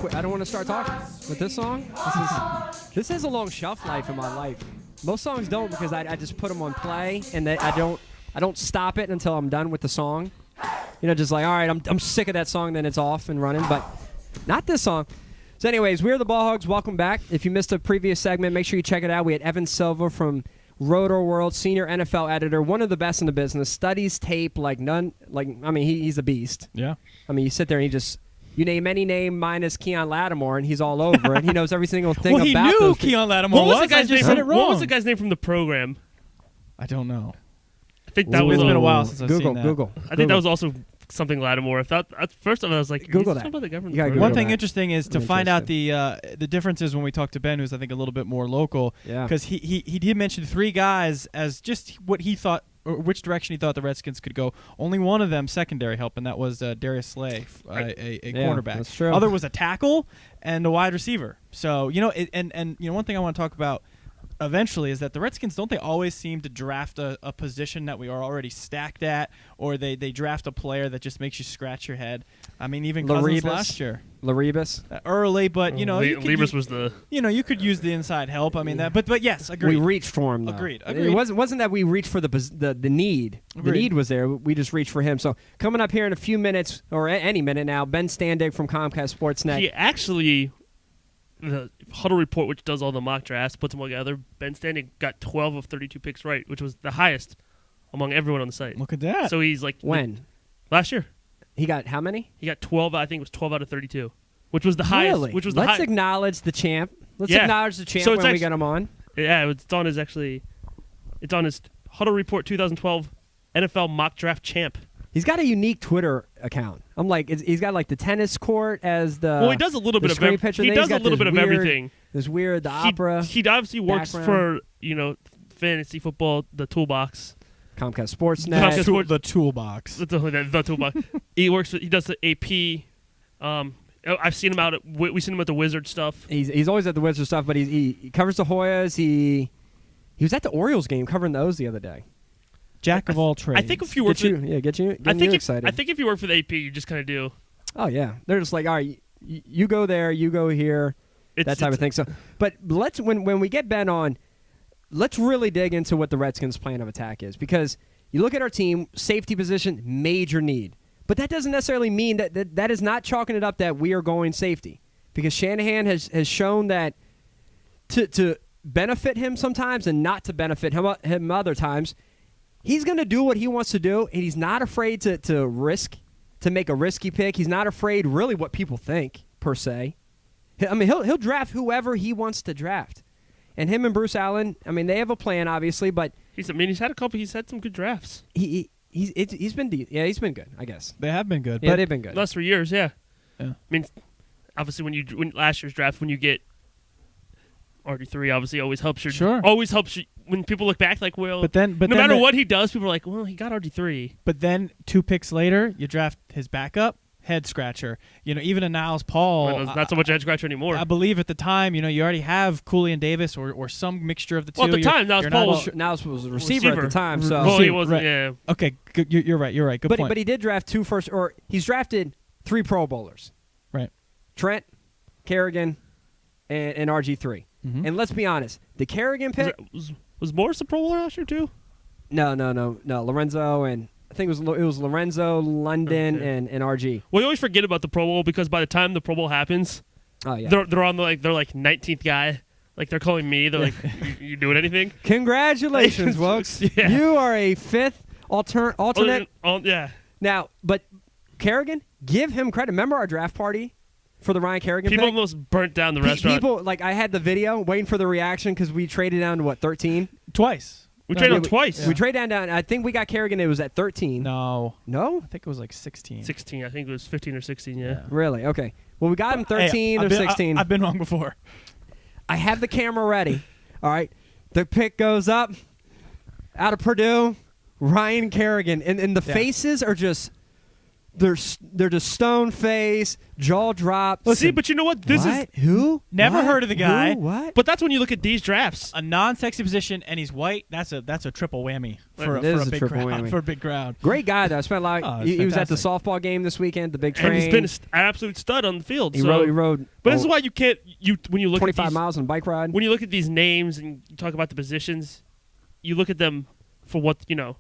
I don't want to start talking with this song. This has a long shelf life in my life. Most songs don't because I just put them on play and I don't stop it until I'm done with the song. You know, just like, all right, I'm sick of that song, then it's off and running. But not this song. So anyways, we're the Ball Hogs. Welcome back. If you missed a previous segment, make sure you check it out. We had Evan Silva from Roto World, senior NFL editor, one of the best in the business, studies tape like none. He's a beast. Yeah. I mean, you sit there and you name any name minus Keon Lattimore, and he's all over it. He knows every single thing about he knew Keon Lattimore was. I just said it wrong. What was the guy's name from the program? I don't know. I think that was. It's been a while since I've seen that. Google. I think that was also something Lattimore. At first I was like, Google that. About the government One thing interesting is to find out the differences when we talked to Ben, who's I think a little bit more local. Yeah. Because he did mention three guys as just what he thought, or which direction he thought the Redskins could go. Only one of them secondary help, and that was Darius Slay, a cornerback. That's true. Other was a tackle and a wide receiver. So and one thing I want to talk about eventually is that the Redskins, don't they always seem to draft a position that we are already stacked at, or they draft a player that just makes you scratch your head? I mean, even Cousins last year. Larebus. Early, but Larebus was the. You could use the inside help. I mean that, but yes, agreed. We reached for him. Though. Agreed. It wasn't that we reached for the need. Agreed. The need was there. We just reached for him. So coming up here in a few minutes, or any minute now, Ben Standig from Comcast Sportsnet. He actually, the Huddle Report, which does all the mock drafts, puts them all together. Ben Standig got 12 of 32 picks right, which was the highest among everyone on the site. Look at that. So he's like when last year. He got how many? He got 12. I think it was 12 out of 32, which was the highest. Really? Which was Let's acknowledge the champ. Let's acknowledge the champ when we get him on. Yeah, it's on his Huddle Report 2012 NFL mock draft champ. He's got a unique Twitter account. I'm like, he's got like the tennis court as the. Well, he does a little bit of everything. He does a little bit of everything. This weird, the opera. He obviously works background. for fantasy football, the Toolbox. Comcast Sportsnet. The Toolbox. The Toolbox. He does the AP. I've seen him we've seen him at the Wizard stuff. He's always at the Wizard stuff, but he covers the Hoyas. He was at the Orioles game covering those the other day. Jack of all trades. I think if you work get you excited. I think if you work for the AP, you just kind of do. Oh yeah, they're just like, all right, you go there, you go here, that type of thing. So, but let's when we get Ben on, let's really dig into what the Redskins' plan of attack is, because you look at our team, safety position, major need, but that doesn't necessarily mean that is not chalking it up that we are going safety, because Shanahan has shown that to benefit him sometimes and not to benefit him other times. He's going to do what he wants to do, and he's not afraid to make a risky pick. He's not afraid really what people think, per se. I mean, he'll draft whoever he wants to draft. And him and Bruce Allen, I mean, they have a plan, obviously, but he's had some good drafts. He's been good, I guess. They have been good. Yeah, they've been good. Last 3 years, yeah. Yeah. I mean, obviously, when last year's draft, when you get RG3, obviously always helps you. Sure. Always helps you. When people look back, like, well, no matter what he does, people are like, well, he got RG3. But then 2 picks later, you draft his backup, head scratcher. Even a Niles Paul. Well, not so much head scratcher anymore. I believe at the time, you already have Cooley and Davis or some mixture of the two. Well, at the time, Niles was a receiver at the time. So. Well, he wasn't, right. Yeah. Okay, good, you're right. Good point. But he did draft 2 first, or he's drafted 3 Pro Bowlers. Right. Trent, Kerrigan, and RG3. Mm-hmm. And let's be honest, the Kerrigan pick was Morris a Pro Bowler last year too? No. Lorenzo, and I think it was Lorenzo, London, and RG. Well, you always forget about the Pro Bowl because by the time the Pro Bowl happens, oh yeah, they're on they're like 19th guy. Like they're calling me. They're like, you doing anything? Congratulations, folks! Yeah. You are a 5th alternate. Yeah. Now, but Kerrigan, give him credit. Remember our draft party for the Ryan Kerrigan People pick? almost burnt down the restaurant. People, like, I had the video waiting for the reaction because we traded down to, 13? Twice. We traded down twice. Yeah. We traded down. I think we got Kerrigan. It was at 13. No? I think it was like 16. 16. I think it was 15 or 16, yeah. Really? Okay. Well, we got him 13 or 16. I've been wrong before. I have the camera ready. All right. The pick goes up out of Purdue, Ryan Kerrigan. And the faces are just They're just stone face, jaw drops. Well, see, but you know what? Who? Never What? heard of the guy. Who? What? But that's when you look at these drafts. A non-sexy position, and he's white. That's a triple whammy for It is a a big triple crowd. whammy. For a big crowd. Great guy though. I spent a lot. Oh, he was at the fantastic. softball game this weekend. The big train. And he's been an absolute stud on the field. He so. rode. But this is why you can't. When you look 25 at these, miles on a bike ride. when you look at these names and you talk about the positions, you look at them for what you know.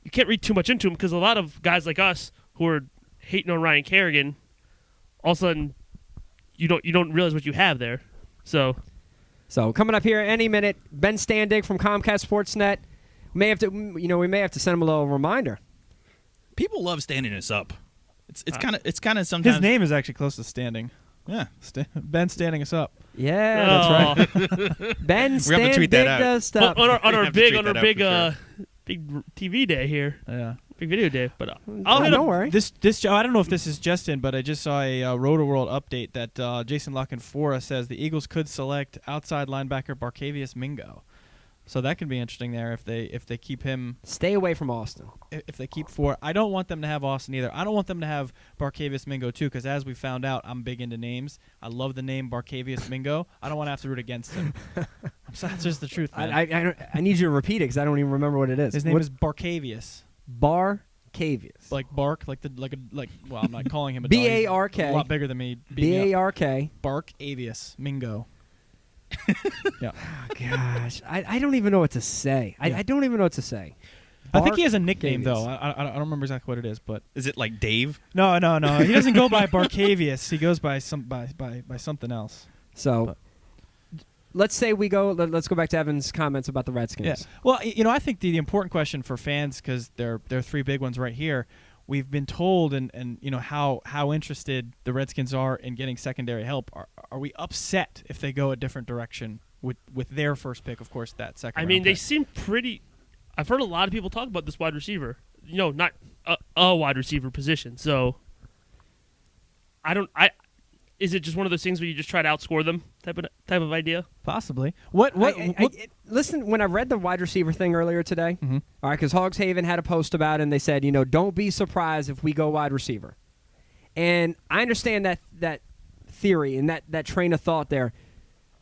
You can't read too much into them because a lot of guys like us who are hating on Ryan Kerrigan, all of a sudden, you don't realize what you have there. So coming up here any minute, Ben Standig from Comcast Sportsnet. We may have to send him a little reminder. People love standing us up. It's kind of sometimes His name is actually close to standing. Yeah. Ben standing us up. Yeah, that's right. Ben We have to tweet that Standig out. does stuff. on our have to big tweet that out for big TV day here, Yeah. big video day. But I'll hit don't up. worry. This I don't know if this is just in, but I just saw a Roto-World update that Jason Lockenfora says the Eagles could select outside linebacker Barkevious Mingo. So that could be interesting there if they keep him. Stay away from Austin. If they keep four. I don't want them to have Austin either. I don't want them to have Barkevious Mingo too, because as we found out, I'm big into names. I love the name Barkevious Mingo. I don't want to have to root against him. That's just the truth, man. I need you to repeat it because I don't even remember what it is. His name is Barkevious. Barkevious. Like bark, like well, I'm not calling him a B-A-R-K. dog. He's a lot bigger than me. B-A-R-K. Barkevious Mingo. Yeah. Oh, gosh, I don't even know what to say. Yeah. I don't even know what to say. I think he has a nickname Barkevious. though. I don't remember exactly what it is, but Is it like Dave? no. He doesn't go by Barkevious. He goes by something else. So let's say we go. Let's go back to Evan's comments about the Redskins. Yeah. Well, I think the important question for fans, because there are three big ones right here. We've been told, and how interested the Redskins are in getting secondary help. Are we upset if they go a different direction with their first pick? Of course, that second. I mean, round they pick. seem pretty. I've heard a lot of people talk about this wide receiver. Not a wide receiver position. So is it just one of those things where you just try to outscore them type of idea? Possibly. What? Listen, when I read the wide receiver thing earlier today, Mhm. all right, because Hogs Haven had a post about it, and they said, don't be surprised if we go wide receiver. And I understand that theory and that train of thought there.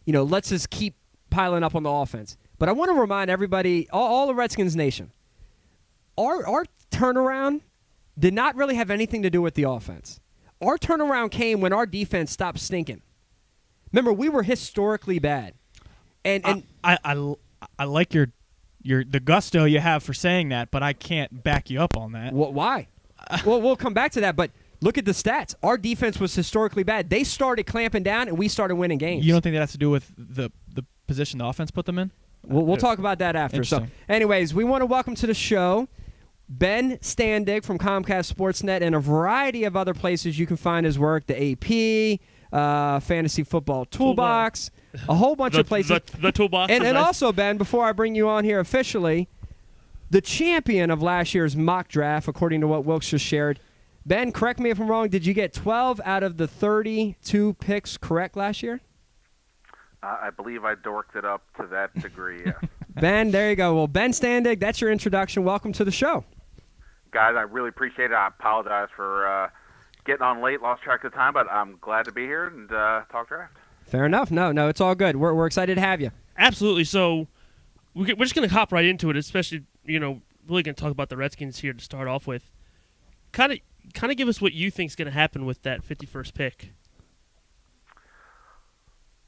Let's just keep piling up on the offense. But I want to remind everybody, all the Redskins nation, our turnaround did not really have anything to do with the offense. Our turnaround came when our defense stopped stinking. Remember, we were historically bad. And I like the gusto you have for saying that, but I can't back you up on that. why? Well, we'll come back to that, but look at the stats. Our defense was historically bad. They started clamping down, and we started winning games. You don't think that has to do with the position the offense put them in? We'll talk about that after. So, Interesting. anyways, we want to welcome to the show Ben Standig from Comcast Sportsnet and a variety of other places you can find his work, the AP, Fantasy Football Toolbox, a whole bunch of places. The toolbox. And is nice. also, Ben, before I bring you on here officially, the champion of last year's mock draft, according to what Wilkes just shared. Ben, correct me if I'm wrong, did you get 12 out of the 32 picks correct last year? I believe I dorked it up to that degree, yes. Ben, there you go. Well, Ben Standig, that's your introduction. Welcome to the show. Guys, I really appreciate it. I apologize for getting on late, lost track of time, but I'm glad to be here and talk draft. Fair enough. No, it's all good. We're excited to have you. Absolutely. So we're just going to hop right into it, especially, really going to talk about the Redskins here to start off with. Kind of give us what you think is going to happen with that 51st pick.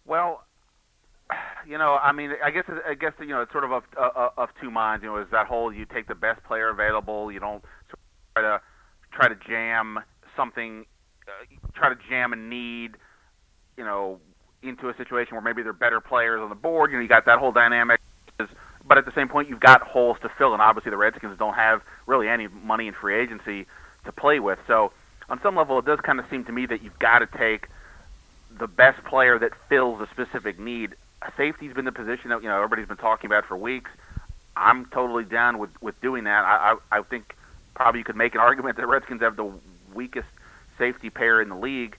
Well, I guess it's sort of of two minds. Is that whole you take the best player available, you don't sort of try to jam something, try to jam a need, into a situation where maybe there are better players on the board. You got that whole dynamic. But at the same point, you've got holes to fill, and obviously the Redskins don't have really any money in free agency to play with. So on some level, it does kind of seem to me that you've got to take the best player that fills a specific need. Safety's been the position that everybody's been talking about for weeks. I'm totally down with doing that. I think probably you could make an argument that Redskins have the weakest safety pair in the league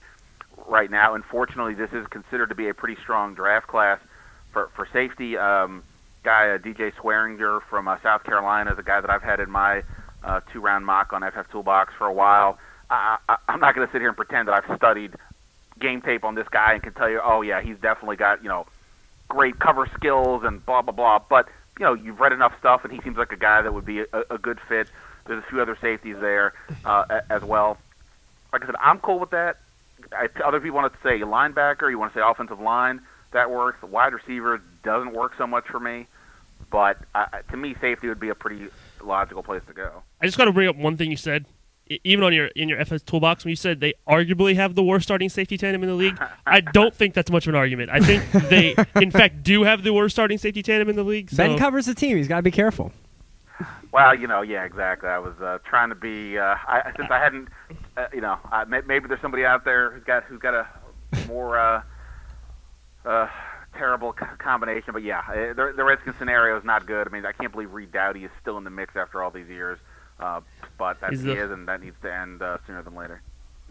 right now. Unfortunately, this is considered to be a pretty strong draft class for safety. Guy DJ Swearinger from South Carolina is a guy that I've had in my two-round mock on FF Toolbox for a while. I'm not going to sit here and pretend that I've studied game tape on this guy and can tell you, oh yeah, he's definitely got great cover skills and blah blah blah. But you've read enough stuff, and he seems like a guy that would be a good fit. There's a few other safeties there as well. Like I said, I'm cool with that. Other people want to say linebacker, you want to say offensive line, that works. The wide receiver doesn't work so much for me, but to me, safety would be a pretty logical place to go. I just got to bring up one thing you said. Even in your FS toolbox, when you said they arguably have the worst starting safety tandem in the league, I don't think that's much of an argument. I think they, in fact, do have the worst starting safety tandem in the league. So. Ben covers the team. He's got to be careful. Well, yeah, exactly. I was trying to be. Since I hadn't, maybe there's somebody out there who's got a more terrible combination. But yeah, the Redskins scenario is not good. I mean, I can't believe Reed Dowdy is still in the mix after all these years. But he is, and that needs to end sooner than later.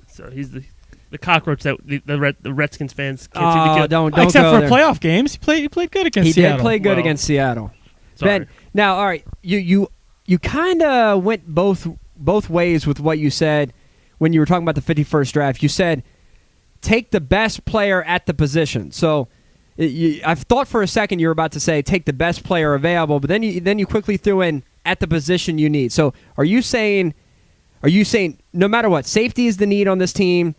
So he's the cockroach that the Redskins fans can't seem to kill. Don't except go for there. playoff games. He played good against Seattle. He did play good against Seattle. Sorry. Ben, now, all right, you kind of went both ways with what you said when you were talking about the 51st draft. You said take the best player at the position. So I've thought for a second you were about to say take the best player available, but then you quickly threw in at the position you need. So are you saying no matter what, safety is the need on this team,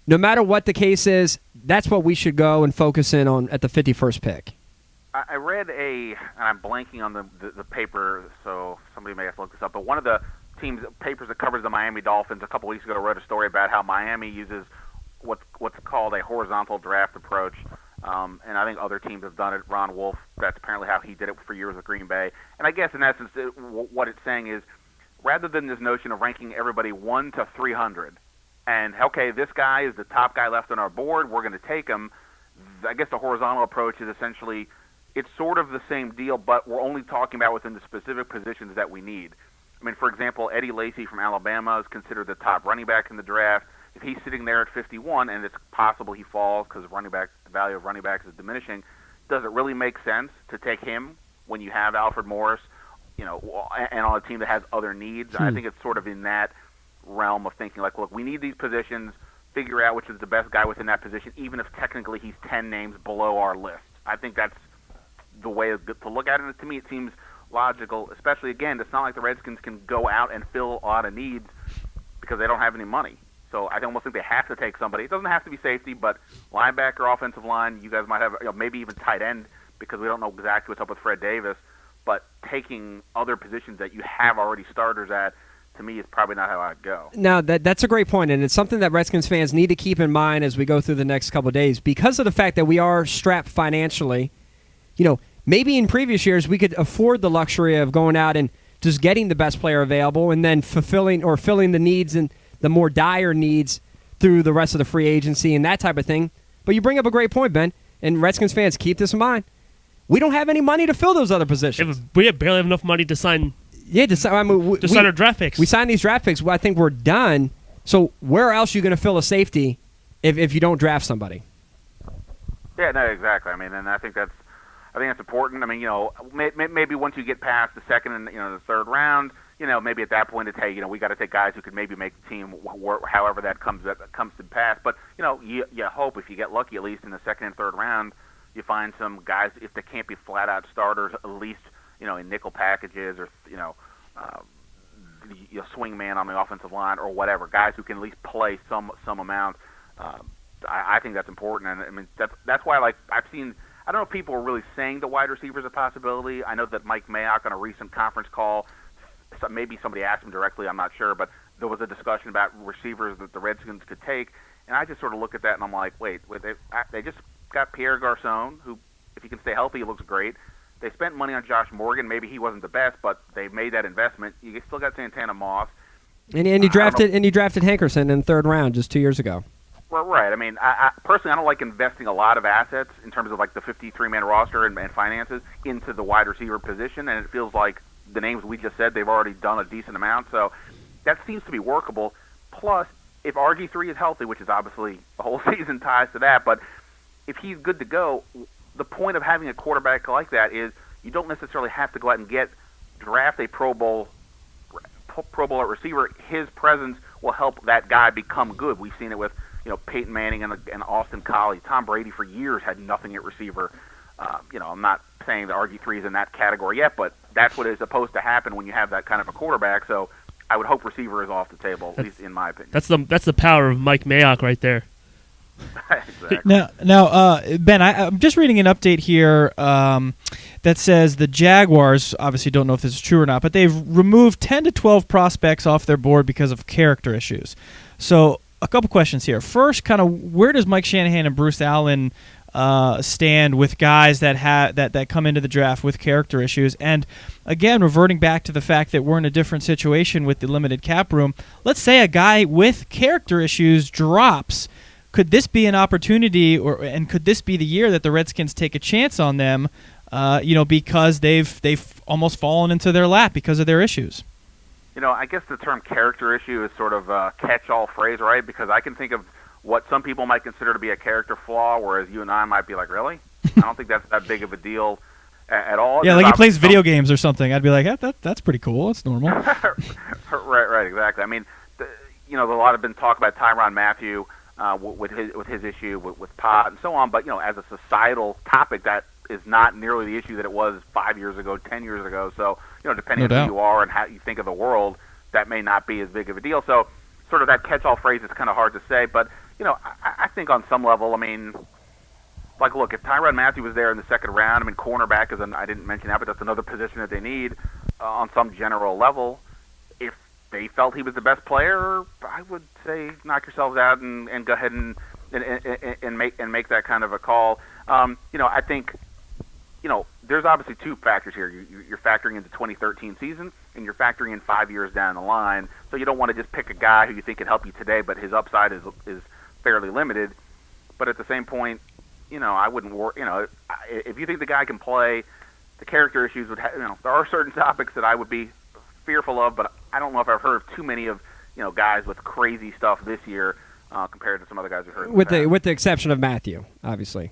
no matter what the case is, that's what we should go and focus in on at the 51st pick? I read and I'm blanking on the paper, so somebody may have to look this up, but one of the papers that covers the Miami Dolphins a couple weeks ago wrote a story about how Miami uses what's called a horizontal draft approach. And I think other teams have done it. Ron Wolf, that's apparently how he did it for years with Green Bay. And I guess in essence, what it's saying is, rather than this notion of ranking everybody 1 to 300, and okay, this guy is the top guy left on our board, we're going to take him. I guess the horizontal approach is essentially, it's sort of the same deal, but we're only talking about within the specific positions that we need. I mean, for example, Eddie Lacy from Alabama is considered the top running back in the draft. If he's sitting there at 51, and it's possible he falls because the value of running backs is diminishing, does it really make sense to take him when you have Alfred Morris, and on a team that has other needs? I think it's sort of in that realm of thinking, like, look, we need these positions, figure out which is the best guy within that position, even if technically he's 10 names below our list. I think that's the way to look at it. And to me, it seems logical, especially, again, it's not like the Redskins can go out and fill a lot of needs because they don't have any money. So I almost think they have to take somebody. It doesn't have to be safety, but linebacker, offensive line, you guys might have maybe even tight end because we don't know exactly what's up with Fred Davis. But taking other positions that you have already starters at, to me, is probably not how I'd go. Now, that's a great point, and it's something that Redskins fans need to keep in mind as we go through the next couple of days. Because of the fact that we are strapped financially, maybe in previous years we could afford the luxury of going out and just getting the best player available and then filling the needs and the more dire needs through the rest of the free agency and that type of thing. But you bring up a great point, Ben, and Redskins fans, keep this in mind. We don't have any money to fill those other positions. We barely have enough money to sign. Yeah, to sign our draft picks. We signed these draft picks. I think we're done. So where else are you going to fill a safety if you don't draft somebody? Yeah, no, exactly. I mean, and I think that's important. I mean, maybe once you get past the second and the third round, maybe at that point it's, hey, we got to take guys who could maybe make the team, however that comes to pass. But you hope if you get lucky, at least in the second and third round, you find some guys, if they can't be flat out starters, at least in nickel packages or swing man on the offensive line or whatever, guys who can at least play some amount. I think that's important, and I mean that's why I've seen. I don't know if people are really saying the wide receiver is a possibility. I know that Mike Mayock on a recent conference call, maybe somebody asked him directly, I'm not sure, but there was a discussion about receivers that the Redskins could take, and I just sort of look at that and I'm like, wait they just got Pierre Garçon, who, if he can stay healthy, he looks great. They spent money on Josh Morgan. Maybe he wasn't the best, but they made that investment. You still got Santana Moss. And you drafted Hankerson in the third round just 2 years ago. Well, right. I mean, I personally, I don't like investing a lot of assets in terms of like the 53-man roster and finances into the wide receiver position, and it feels like the names we just said, they've already done a decent amount. So that seems to be workable. Plus, if RG3 is healthy, which is obviously the whole season ties to that, but if he's good to go, the point of having a quarterback like that is you don't necessarily have to go out and draft a Pro Bowl Pro Bowl at receiver, his presence will help that guy become good. We've seen it with Peyton Manning and Austin Collie. Tom Brady for years had nothing at receiver. I'm not saying that RG3 is in that category yet, but that's what is supposed to happen when you have that kind of a quarterback. So I would hope receiver is off the table, at least in my opinion. That's the power of Mike Mayock right there. Exactly. Now, Ben, I'm just reading an update here that says the Jaguars, obviously don't know if this is true or not, but they've removed 10 to 12 prospects off their board because of character issues. So a couple questions here. First, kind of where does Mike Shanahan and Bruce Allen stand with guys that come into the draft with character issues? And again, reverting back to the fact that we're in a different situation with the limited cap room, let's say a guy with character issues drops. Could this be an opportunity, and could this be the year that the Redskins take a chance on them, because they've almost fallen into their lap because of their issues? I guess the term character issue is sort of a catch-all phrase, right? Because I can think of what some people might consider to be a character flaw, whereas you and I might be like, really? I don't think that's that big of a deal at all. Yeah, like he plays video games or something. I'd be like, that's pretty cool. That's normal. Right, exactly. I mean, there's a lot of been talk about Tyrann Mathieu with his issue with pot and so on, but as a societal topic, that is not nearly the issue that it was 5 years ago, 10 years ago. So depending on who you are and how you think of the world, that may not be as big of a deal. So sort of that catch-all phrase is kind of hard to say, but I think on some level, I mean, like, look, if Tyrann Mathieu was there in the second round, I mean, cornerback I didn't mention that, but that's another position that they need on some general level. If they felt he was the best player, I would say knock yourselves out and go ahead and make that kind of a call. I think there's obviously two factors here. You're factoring in the 2013 season, and you're factoring in 5 years down the line. So you don't want to just pick a guy who you think can help you today, but his upside is fairly limited. But at the same point, I wouldn't worry. If you think the guy can play, the character issues would have. There are certain topics that I would be fearful of, but I don't know if I've heard of too many of guys with crazy stuff this year compared to some other guys we've heard. With the exception of Matthew, obviously.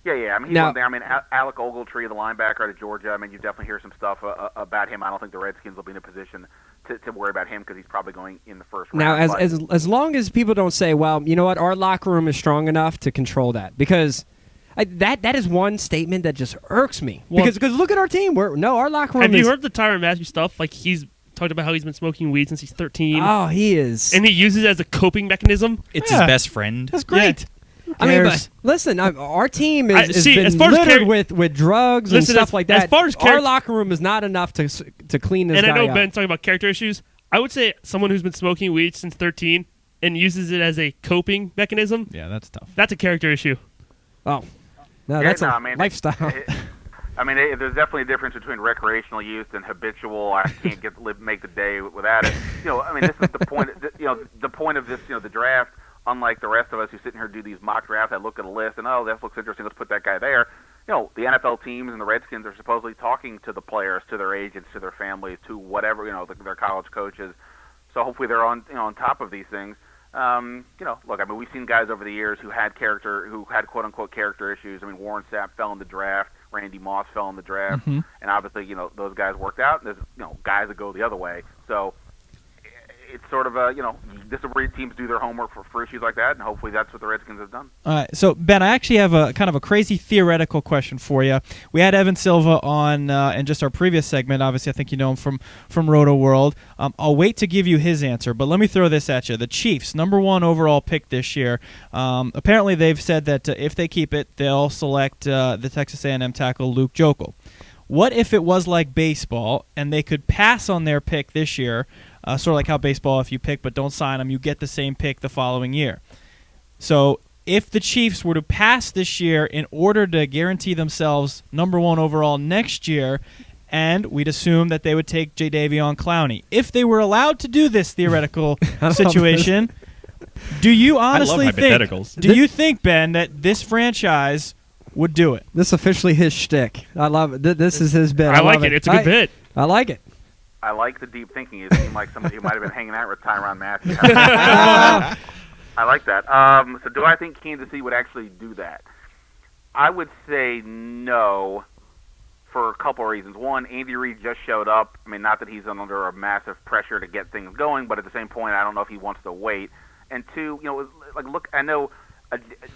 Yeah. I mean, he's one there. I mean, Alec Ogletree, the linebacker out of Georgia. I mean, you definitely hear some stuff about him. I don't think the Redskins will be in a position to worry about him because he's probably going in the first round. Now, as long as people don't say, well, you know what, our locker room is strong enough to control that, because that is one statement that just irks me. Well, because look at our team. Our locker room. Have you heard the Tyrann Mathieu stuff? Like, he's talked about how he's been smoking weed since he's 13. Oh, he is. And he uses it as a coping mechanism. It's his best friend. That's great. Yeah. I mean, but listen, our team has been as far as littered with drugs and stuff like that. As far as our locker room is not enough to clean this guy up. And I know Ben's talking about character issues. I would say someone who's been smoking weed since 13 and uses it as a coping mechanism. Yeah, that's tough. That's a character issue. Oh, no, that's a lifestyle. There's definitely a difference between recreational use and habitual. I can't make the day without it. This is the point. The point of this, the draft. Unlike the rest of us who sit here and do these mock drafts, I look at a list and, that looks interesting, let's put that guy there. The NFL teams and the Redskins are supposedly talking to the players, to their agents, to their families, to whatever, their college coaches. So hopefully they're on top of these things. Look, we've seen guys over the years who had quote unquote character issues. Warren Sapp fell in the draft, Randy Moss fell in the draft, and obviously, those guys worked out. And there's, guys that go the other way. So it's sort of this is where teams do their homework for issues like that, and hopefully that's what the Redskins have done. All right, so Ben, I actually have a kind of a crazy theoretical question for you. We had Evan Silva on in just our previous segment. Obviously, I think you know him from Roto World. I'll wait to give you his answer, but let me throw this at you. The Chiefs, #1 overall pick this year. Apparently, they've said that if they keep it, they'll select the Texas A&M tackle Luke Joeckel. What if it was like baseball and they could pass on their pick this year? Sort of like how baseball, if you pick but don't sign them, you get the same pick the following year. So if the Chiefs were to pass this year in order to guarantee themselves #1 overall next year, and we'd assume that they would take Jadeveon Clowney. If they were allowed to do this theoretical situation, do you honestly do you think, Ben, that this franchise would do it? This is officially his shtick. I love it. This is his bit. I like it. It's a good bit. I like it. I like the deep thinking. You seem like somebody who might have been hanging out with Tyrann Mathieu. I like that. So do I think Kansas City would actually do that? I would say no for a couple of reasons. One, Andy Reid just showed up. I mean, not that he's under a massive pressure to get things going, but at the same point, I don't know if he wants to wait. And two, look, I know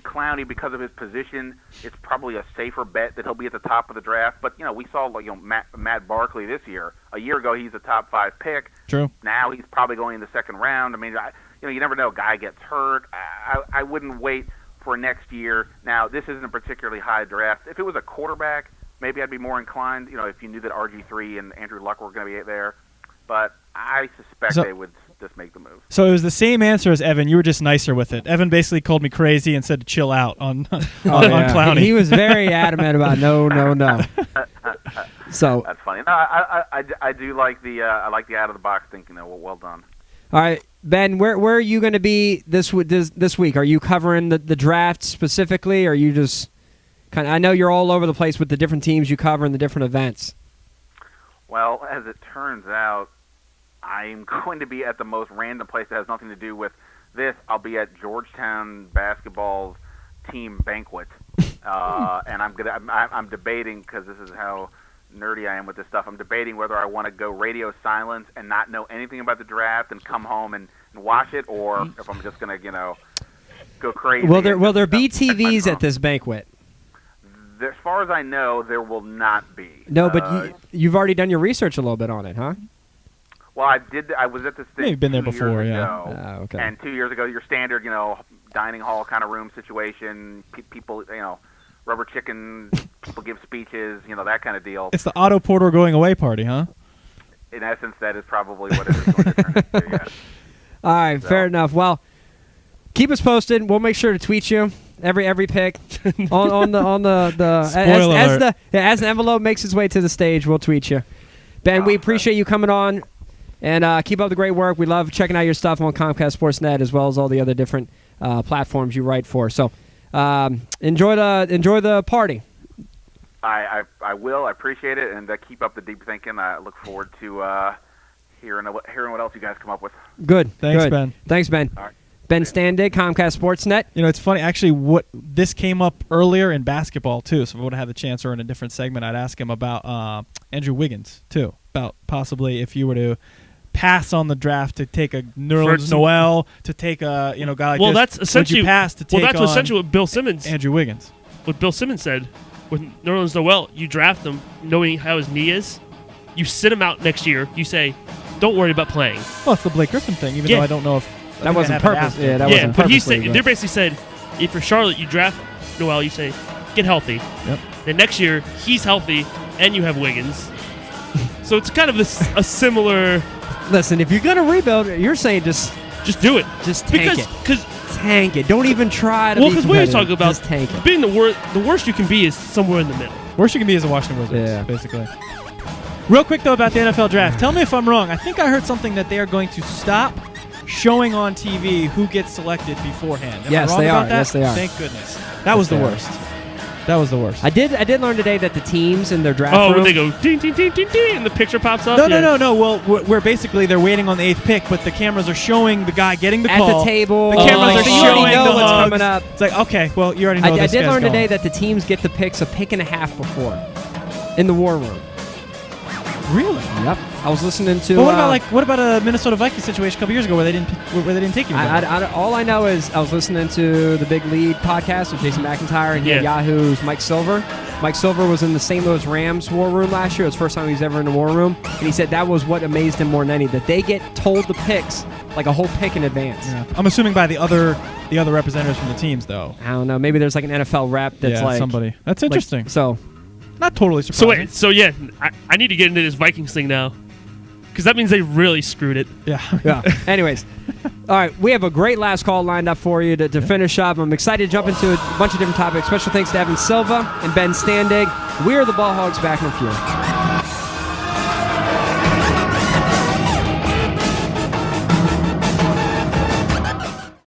Clowney, because of his position, it's probably a safer bet that he'll be at the top of the draft. But we saw Matt Barkley this year. A year ago, he's a top 5 pick. True. Now he's probably going in the second round. I mean, you never know. A guy gets hurt. I wouldn't wait for next year. Now, this isn't a particularly high draft. If it was a quarterback, maybe I'd be more inclined. If you knew that RG3 and Andrew Luck were going to be there, but I suspect they would just make the move. So it was the same answer as Evan. You were just nicer with it. Evan basically called me crazy and said to chill out on Clowney. He was very adamant about no. So that's funny. No, I do like the out of the box thinking though. Well done. All right, Ben, where are you going to be this week? Are you covering the draft specifically, or are you just kind of? I know you're all over the place with the different teams you cover and the different events. Well, as it turns out, I'm going to be at the most random place that has nothing to do with this. I'll be at Georgetown basketball's team banquet, and I'm debating, because this is how nerdy I am with this stuff. I'm debating whether I want to go radio silence and not know anything about the draft and come home and watch it, or if I'm just going to go crazy. Will there be TVs at this banquet? As far as I know, there will not be. No, but you've already done your research a little bit on it, huh? Well, I did. I was at this thing. You've been there 2 before, years yeah. ago, Okay. And 2 years ago, your standard, dining hall kind of room situation. People, rubber chicken. People give speeches. That kind of deal. It's the Otto Porter going away party, huh? In essence, that is probably what it is going to turn into. Yes. All right, fair enough. Well, keep us posted. We'll make sure to tweet you every pick on the Spoiler alert. As the envelope makes its way to the stage, we'll tweet you. Ben, we appreciate you coming on, and keep up the great work. We love checking out your stuff on Comcast Sportsnet, as well as all the other different platforms you write for. So enjoy the party. I will. I appreciate it, and keep up the deep thinking. I look forward to hearing what else you guys come up with. Good. Thanks, good. Ben. Thanks, Ben. All right. Ben Standig, Comcast Sportsnet. It's funny. Actually, this came up earlier in basketball, too. So if I would have had the chance, or in a different segment, I'd ask him about Andrew Wiggins, too. About possibly if you were to pass on the draft to take a Nerlens Noel, to take a guy like this. That's essentially, would you pass to take that's essentially what Bill Simmons. Andrew Wiggins. What Bill Simmons said with Nerlens Noel, you draft him knowing how his knee is. You sit him out next year. You say, don't worry about playing. Well, it's the Blake Griffin thing, even though I don't know if that wasn't purpose. Yeah, that wasn't but purposely. they basically said, if you're Charlotte, you draft Noel, you say, get healthy. Yep. Then next year, he's healthy, and you have Wiggins. So it's kind of a similar... Listen, if you're going to rebuild, you're saying just do it. Just tank it. Because tank it. Don't even try to be because we were talking about just tank it. being the worst you can be is somewhere in the middle. Worst you can be is a Washington Wizards, basically. Real quick, though, about the NFL draft. Tell me if I'm wrong. I think I heard something that they are going to stop showing on TV who gets selected beforehand. Am I wrong about that? Yes, they are. Thank goodness. That was the worst. That was the worst. I did learn today that the teams in their draft room... when they go ding, ding, ding, ding, ding, and the picture pops up? No. Well, where basically they're waiting on the 8th pick, but the cameras are showing the guy getting the call. At the table. The cameras are so you showing already know the what's hugs. coming up. It's like, okay, well, you already know I this did guy's learn going. today that the teams get the picks a pick and a half before in the war room. Really? Yep. I was listening to... But what about a Minnesota Vikings situation a couple years ago where they didn't take you? All I know is I was listening to the Big Lead podcast with Jason McIntyre and he had Yahoo's Mike Silver. Mike Silver was in the St. Louis Rams war room last year. It was the first time he was ever in the war room. And he said that was what amazed him more than any, that they get told the picks like a whole pick in advance. Yeah. I'm assuming by the other representatives from the teams, though. I don't know. Maybe there's like an NFL rep that's like... somebody. That's interesting. So... Not totally surprising. I need to get into this Vikings thing now. Because that means they really screwed it. Yeah. Anyways. All right. We have a great last call lined up for you to finish up. I'm excited to jump into a bunch of different topics. Special thanks to Evan Silva and Ben Standig. We are the Ball Hogs, back in a few.